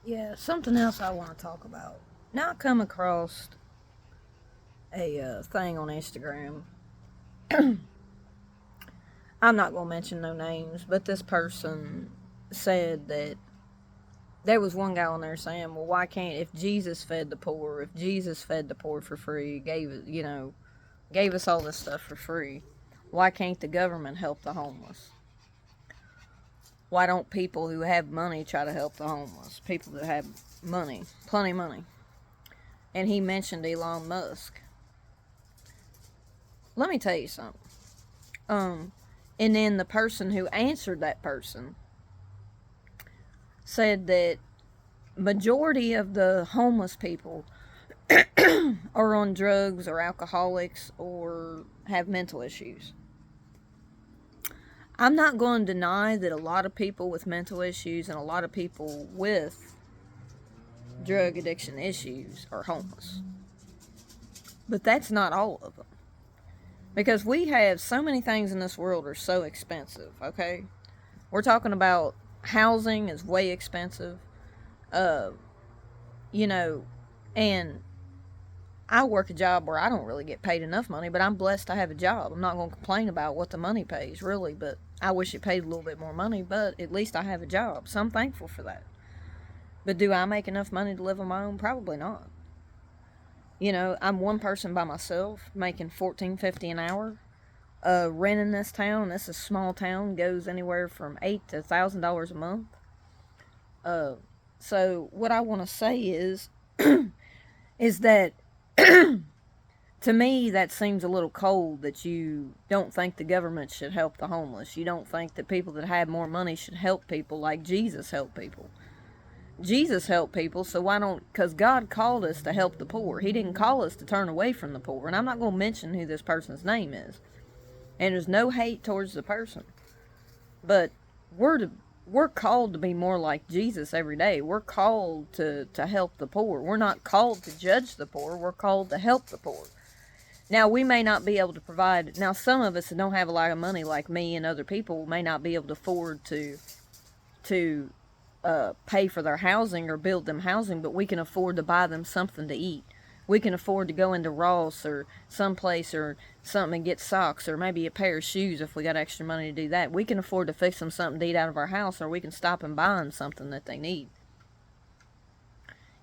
Yeah, something else I want to talk about. Now I come across a thing on Instagram. I'm not going to mention no names, but this person said that there was one guy on there saying, well, why can't, if Jesus fed the poor, if Jesus fed the poor for free, gave it, gave us all this stuff for free, why can't the government help the homeless? Why don't people who have money try to help the homeless? People that have money, plenty of money. And he mentioned Elon Musk. Let me tell you something. Um, and then the person who answered that person said that majority of the homeless people are on drugs or alcoholics or have mental issues. I'm not going to deny that a lot of people with mental issues and a lot of people with drug addiction issues are homeless. But that's not all of them. Because we have so many things in this world are so expensive, okay? We're talking about housing is way expensive. Uh, you know, and I work a job where I don't really get paid enough money, but I'm blessed to have a job. I'm not going to complain about what the money pays, really, but I wish it paid a little bit more money, but at least I have a job, so I'm thankful for that. But do I make enough money to live on my own? Probably not. I'm one person by myself making $14.50 an hour. Rent in this town, this is a small town, goes anywhere from $8 to $1,000 a month. Uh, so what I want to say is that to me that seems a little cold, that you don't think the government should help the homeless. You don't think that people that have more money should help people like Jesus helped people. Jesus helped people, so why don't, because God called us to help the poor. He didn't call us to turn away from the poor. And I'm not going to mention who this person's name is. And there's no hate towards the person. But we're called to be more like Jesus every day. We're called to help the poor. We're not called to judge the poor. We're called to help the poor. Now, we may not be able to provide, now some of us that don't have a lot of money like me and other people may not be able to afford to pay for their housing or build them housing, but we can afford to buy them something to eat. We can afford to go into Ross or someplace or something and get socks or maybe a pair of shoes if we got extra money to do that. We can afford to fix them something to eat out of our house, or we can stop and buy them something that they need.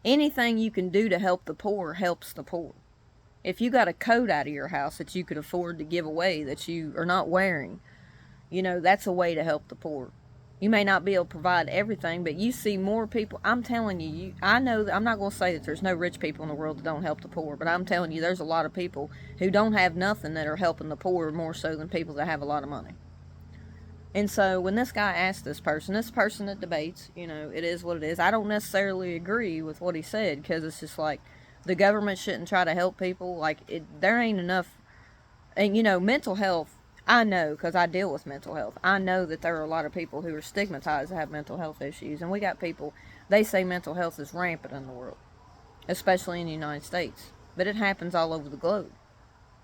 Anything you can do to help the poor helps the poor. If you got a coat out of your house that you could afford to give away that you are not wearing, that's a way to help the poor. You may not be able to provide everything, but you see more people. I'm telling you, I know that I'm not going to say that there's no rich people in the world that don't help the poor, but I'm telling you there's a lot of people who don't have nothing that are helping the poor more so than people that have a lot of money. And so when this guy asked this person that debates, it is what it is. I don't necessarily agree with what he said, because it's just like the government shouldn't try to help people. There ain't enough. And, mental health, I know, because I deal with mental health. I know that there are a lot of people who are stigmatized to have mental health issues. And we got people, they say mental health is rampant in the world, especially in the United States. But it happens all over the globe.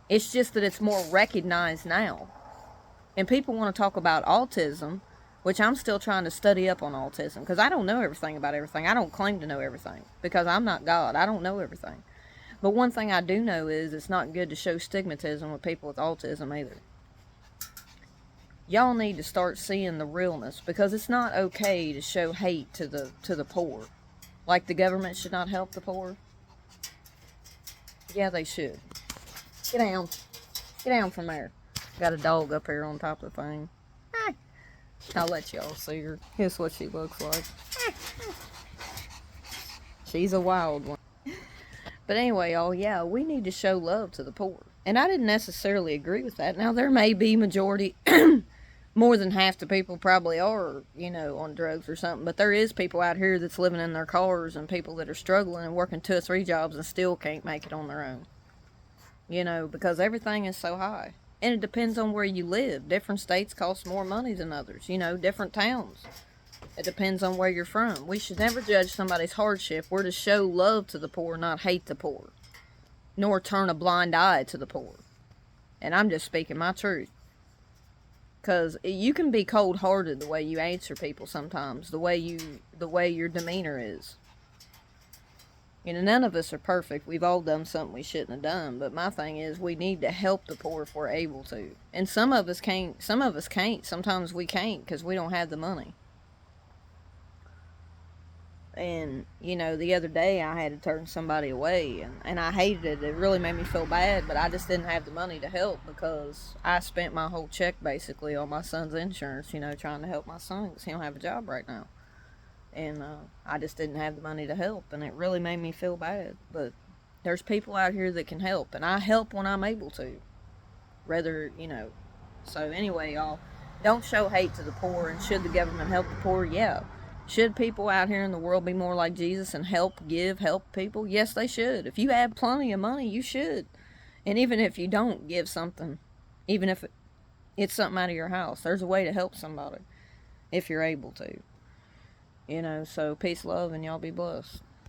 It's just that it's more recognized now. And people want to talk about autism, which I'm still trying to study up on autism, because I don't know everything about everything. I don't claim to know everything, because I'm not God. I don't know everything. But one thing I do know is it's not good to show stigmatism with people with autism either. Y'all need to start seeing the realness, because it's not okay to show hate to the poor. Like the government should not help the poor. Yeah, they should. Get down. Get down from there. Got a dog up here on top of the thing. I'll let y'all see her. Here's what she looks like. She's a wild one. But anyway, y'all, yeah, we need to show love to the poor. And I didn't necessarily agree with that. Now, there may be majority, more than half the people probably are, on drugs or something. But there is people out here that's living in their cars, and people that are struggling and working 2 or 3 jobs and still can't make it on their own. Because everything is so high. And it depends on where you live. Different states cost more money than others, different towns. It depends on where you're from. We should never judge somebody's hardship. We're to show love to the poor, not hate the poor, nor turn a blind eye to the poor. And I'm just speaking my truth. Because you can be cold-hearted the way you answer people sometimes, the way your demeanor is. You know, none of us are perfect. We've all done something we shouldn't have done. But my thing is, we need to help the poor if we're able to. And some of us can't. Some of us can't. Sometimes we can't because we don't have the money. And, you know, the other day I had to turn somebody away. And I hated it. It really made me feel bad. But I just didn't have the money to help because I spent my whole check basically on my son's insurance, you know, trying to help my son because he don't have a job right now. And I just didn't have the money to help, and it really made me feel bad. But there's people out here that can help, and I help when I'm able to. Rather, you know. So anyway, y'all, don't show hate to the poor. And should the government help the poor? Yeah. Should people out here in the world be more like Jesus and help people? Yes, they should. If you have plenty of money, you should. And even if you don't give something, even if it's something out of your house, there's a way to help somebody if you're able to. You know, so peace, love, and y'all be blessed.